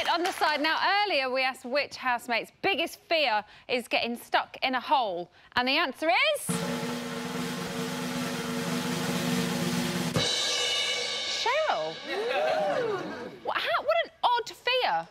sit on the side. Now, earlier we asked which housemate's biggest fear is getting stuck in a hole. And the answer is... Cheryl. What an odd fear,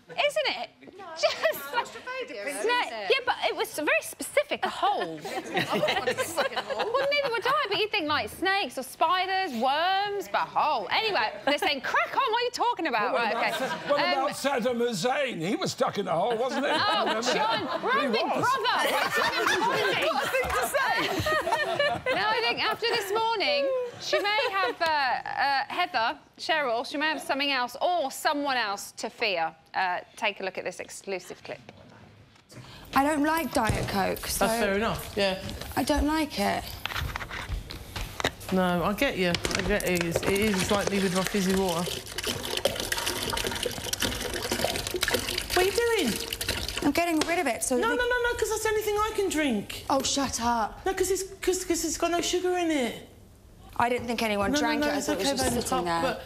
isn't it? No, just claustrophobia, isn't yeah, but it was very specific, a hole. Well, neither would I, but you'd think like snakes or spiders, worms, but a hole. Anyway, they're saying, crack on, what are you talking about? What about Saddam Hussein? He was stuck in a hole, wasn't he? Oh, John, we're a big brother. What a thing to say! No, I think after this morning, she may have Heather, Cheryl, she may have something else or someone else to fear. Take a look at this exclusive clip. I don't like Diet Coke, so... That's fair enough, yeah. I don't like it. No, I get you. I get it. It is like me with my fizzy water. What are you doing? I'm getting rid of it, so... No, because that's the only thing I can drink. Oh, shut up. No, because it's got no sugar in it. I didn't think anyone drank it. I thought it was just sitting there. But...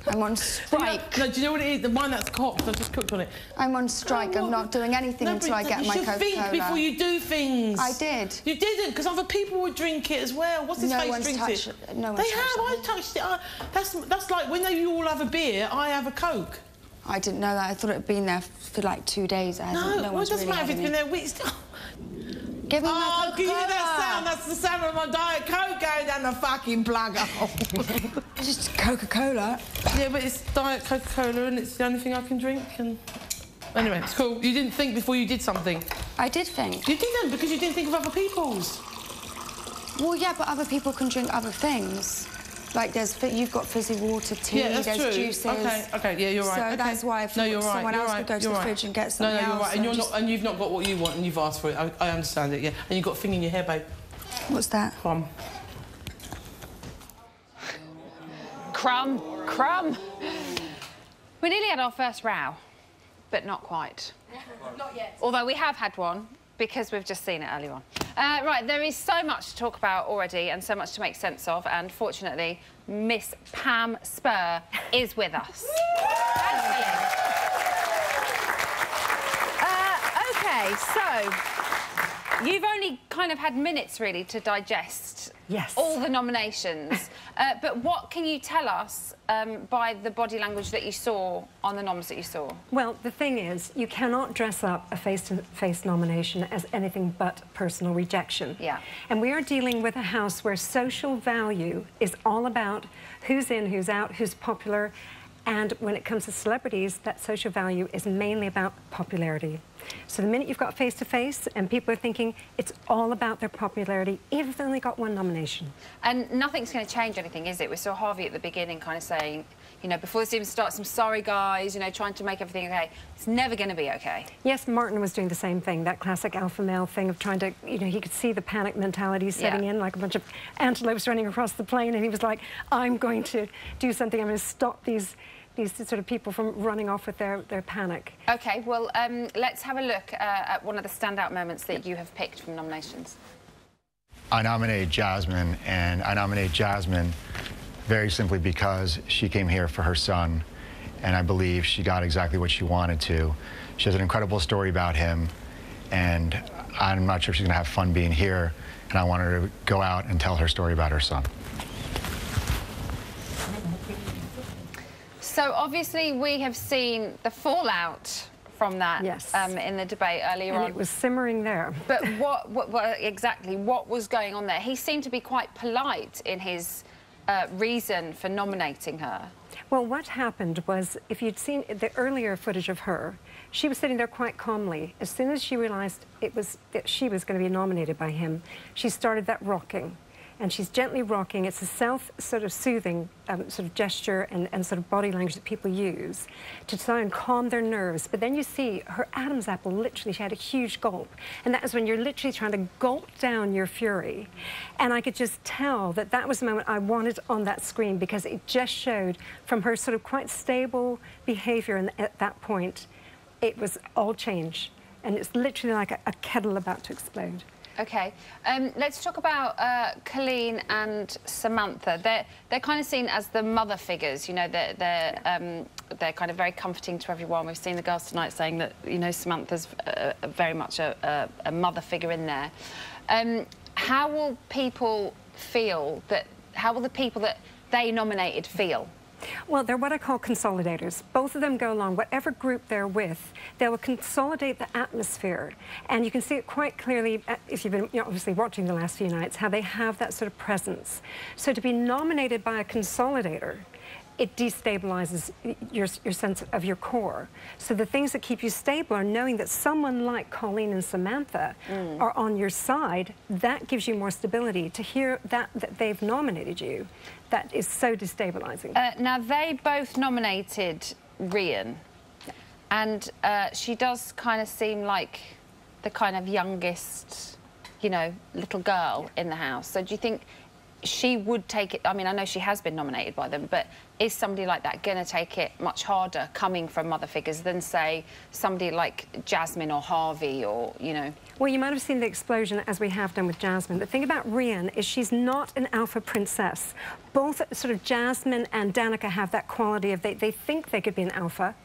I'm on strike. No, do you know what it is? The wine that's cocked. I just cooked on it. I'm on strike. I'm not doing anything until I get my Coca-Cola. You should think before you do things. I did. You didn't, because other people would drink it as well. What's his face drinks it? No one's touched it. They have. I touched it. That's like when you all have a beer, I have a Coke. I didn't know that. I thought it had been there for like 2 days. No, it doesn't matter if it's been there weeks. Give me my Coca-Cola. Can you hear that sound? That's the sound of my Diet Coke going down the fucking plug hole. Just Coca-Cola. Yeah, but it's Diet Coca-Cola and it's the only thing I can drink. And anyway, it's cool. You didn't think before you did something. I did think. You didn't, because you didn't think of other people's. Well, yeah, but other people can drink other things. Like you've got fizzy water, tea, yeah, there's true. juices. Okay, yeah, you're right. So that's why if someone else could go to the fridge and get something else. No, you're right. And you've not got what you want and you've asked for it. I understand it, yeah. And you've got a thing in your hair, babe. What's that? Crumb. We nearly had our first row, but not quite. Not yet. Although we have had one, because we've just seen it earlier on. Right, there is so much to talk about already and so much to make sense of, and fortunately, Miss Pam Spur is with us. OK, so you've only kind of had minutes, really, to digest all the nominations. But what can you tell us by the body language that you saw on the noms that you saw? Well, the thing is, you cannot dress up a face-to-face nomination as anything but personal rejection. Yeah. And we are dealing with a house where social value is all about who's in, who's out, who's popular. And when it comes to celebrities, that social value is mainly about popularity. So the minute you've got face-to-face and people are thinking it's all about their popularity, even if they only got one nomination. And nothing's going to change anything, is it? We saw Harvey at the beginning kind of saying, you know, before this even starts, I'm sorry, guys, you know, trying to make everything OK. It's never going to be OK. Yes, Martin was doing the same thing, that classic alpha male thing of trying to, you know, he could see the panic mentality setting in, like a bunch of antelopes running across the plain, and he was like, I'm going to do something, I'm going to stop these sort of people from running off with their panic. OK, well, let's have a look at one of the standout moments that you have picked from nominations. I nominate Jasmine, and I nominate Jasmine very simply because she came here for her son, and I believe she got exactly what she wanted to. She has an incredible story about him, and I'm not sure if she's going to have fun being here, and I want her to go out and tell her story about her son. So obviously we have seen the fallout from that in the debate earlier on. And it was simmering there. But what exactly, what was going on there? He seemed to be quite polite in his reason for nominating her. Well, what happened was, if you'd seen the earlier footage of her, she was sitting there quite calmly. As soon as she realised that she was going to be nominated by him, she started that rocking. And she's gently rocking. It's a self-soothing sort of gesture and sort of body language that people use to try and calm their nerves. But then you see her Adam's apple, literally, she had a huge gulp. And that is when you're literally trying to gulp down your fury. And I could just tell that that was the moment I wanted on that screen, because it just showed from her sort of quite stable behaviour, and at that point, it was all change. And it's literally like a kettle about to explode. OK. Let's talk about Colleen and Samantha. They're kind of seen as the mother figures. You know, they're kind of very comforting to everyone. We've seen the girls tonight saying that, you know, Samantha's very much a mother figure in there. How will people feel that... How will the people that they nominated feel? Well, they're what I call consolidators. Both of them go along. Whatever group they're with, they will consolidate the atmosphere. And you can see it quite clearly, if you've been obviously watching the last few nights, how they have that sort of presence. So to be nominated by a consolidator, it destabilizes your sense of your core. So the things that keep you stable are knowing that someone like Colleen and Samantha are on your side. That gives you more stability. To hear that they've nominated you, that is so destabilizing. Now, they both nominated Rhian, and she does kind of seem like the kind of youngest, you know, little girl in the house. So do you think she would take it? I mean, I know she has been nominated by them, but is somebody like that going to take it much harder coming from mother figures than, say, somebody like Jasmine or Harvey or, you know? Well, you might have seen the explosion, as we have done with Jasmine. The thing about Rhian is she's not an alpha princess. Both sort of Jasmine and Danica have that quality of they think they could be an alpha.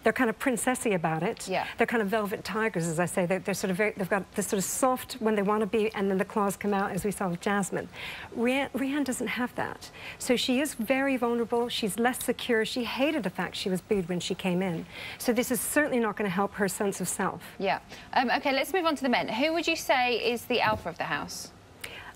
They're kind of princessy about it. Yeah. They're kind of velvet tigers, as I say. They're sort of they've got this sort of soft when they want to be, and then the claws come out, as we saw with Jasmine. Rhian doesn't have that. So she is very vulnerable. She's less secure. She hated the fact she was booed when she came in. So this is certainly not going to help her sense of self. Yeah. OK, let's move on to the men. Who would you say is the alpha of the house?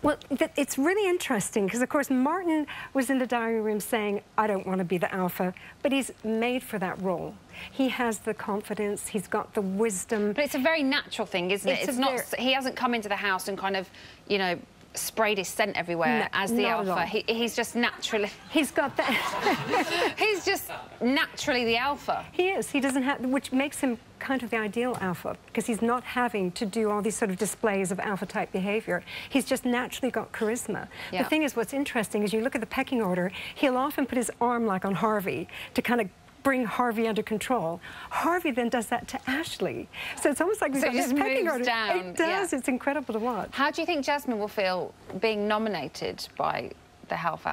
Well, it's really interesting because, of course, Martin was in the dining room saying, I don't want to be the alpha, but he's made for that role. He has the confidence, he's got the wisdom. But it's a very natural thing, isn't it? It's not... He hasn't come into the house and kind of, you know, sprayed his scent everywhere as the alpha. He's just naturally... He's got that... He's just naturally the alpha. He is. He doesn't have... Which makes him kind of the ideal alpha, because he's not having to do all these sort of displays of alpha-type behaviour. He's just naturally got charisma. Yeah. The thing is, what's interesting is you look at the pecking order, he'll often put his arm, like, on Harvey to kind of bring Harvey under control. Harvey then does that to Ashley. So it's almost like we've got this pecking order. Down. It does. Yeah. It's incredible to watch. How do you think Jasmine will feel being nominated by the house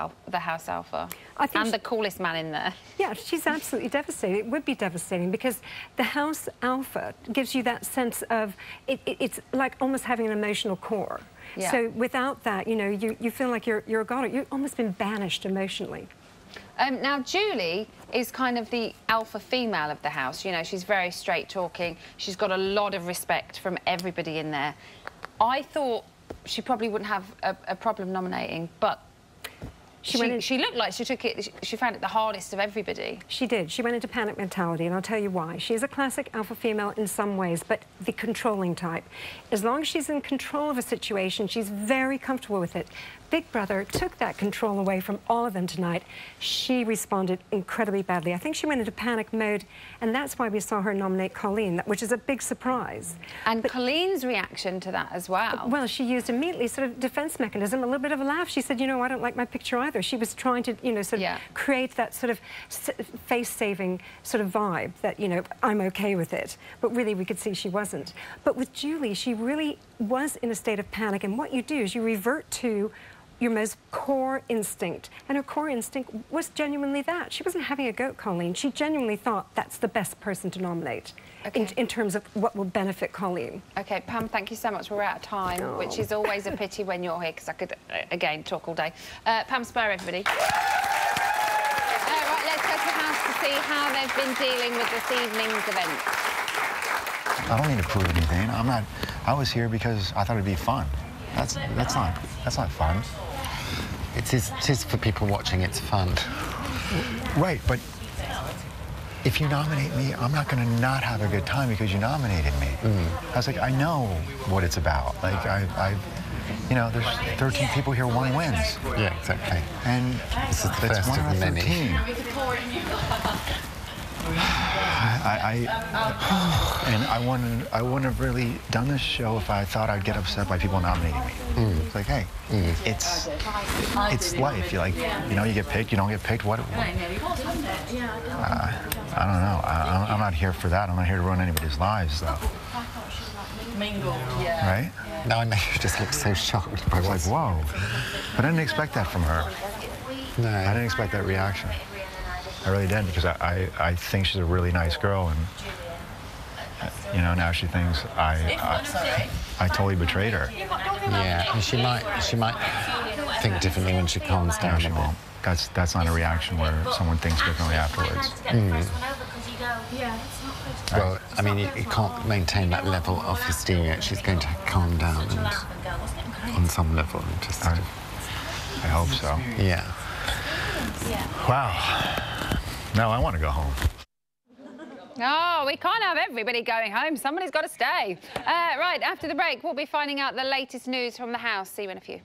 alpha? I think the coolest man in there. Yeah, she's absolutely devastated. It would be devastating because the house alpha gives you that sense of... It's like almost having an emotional core. Yeah. So without that, you know, you feel like you're a god. You've almost been banished emotionally. Now, Julie is kind of the alpha female of the house. You know, she's very straight-talking. She's got a lot of respect from everybody in there. I thought she probably wouldn't have a problem nominating, but she looked like she took it... She found it the hardest of everybody. She did. She went into panic mentality, and I'll tell you why. She is a classic alpha female in some ways, but the controlling type. As long as she's in control of a situation, she's very comfortable with it. Big Brother took that control away from all of them tonight. She responded incredibly badly. I think she went into panic mode, and that's why we saw her nominate Colleen, which is a big surprise. And Colleen's reaction to that as well. Well, she used immediately sort of defense mechanism, a little bit of a laugh. She said, you know, I don't like my picture either. She was trying to, you know, sort of create that sort of face-saving sort of vibe that, you know, I'm okay with it. But really, we could see she wasn't. But with Julie, she really was in a state of panic, and what you do is you revert to your most core instinct. And her core instinct was genuinely that. She wasn't having a go at Colleen. She genuinely thought that's the best person to nominate in terms of what will benefit Colleen. OK, Pam, thank you so much. We're out of time, which is always a pity when you're here, because I could, again, talk all day. Pam Spur, everybody. Right, let's go to the house to see how they've been dealing with this evening's event. I don't need to prove anything. I was here because I thought it'd be fun. That's not fun. It is for people watching, it's fun. Right, but if you nominate me, I'm not going to not have a good time because you nominated me. I was like, I know what it's about. Like, you know, there's 13 people here, one wins. Yeah, exactly. And this is the first one of many. 13. And I wouldn't have really done this show if I thought I'd get upset by people nominating me. It's like, hey, it's life. You like, you know, you get picked, you don't get picked. What? I don't know. I'm not here for that. I'm not here to ruin anybody's lives, though. Right? No, I know, you just looked so shocked. I was like, whoa. But I didn't expect that from her. No. I didn't expect that reaction. I really didn't, because I think she's a really nice girl, and you know, now she thinks I totally betrayed her. Yeah, and she might think differently when she calms down. No, she won't. That's not a reaction where someone thinks differently afterwards. Well, I mean, you can't maintain that level of hysteria. She's going to calm down and, on some level, and just. I hope so. Yeah. Wow. No, I want to go home. Oh, we can't have everybody going home. Somebody's got to stay. Right, after the break, we'll be finding out the latest news from the house. See you in a few.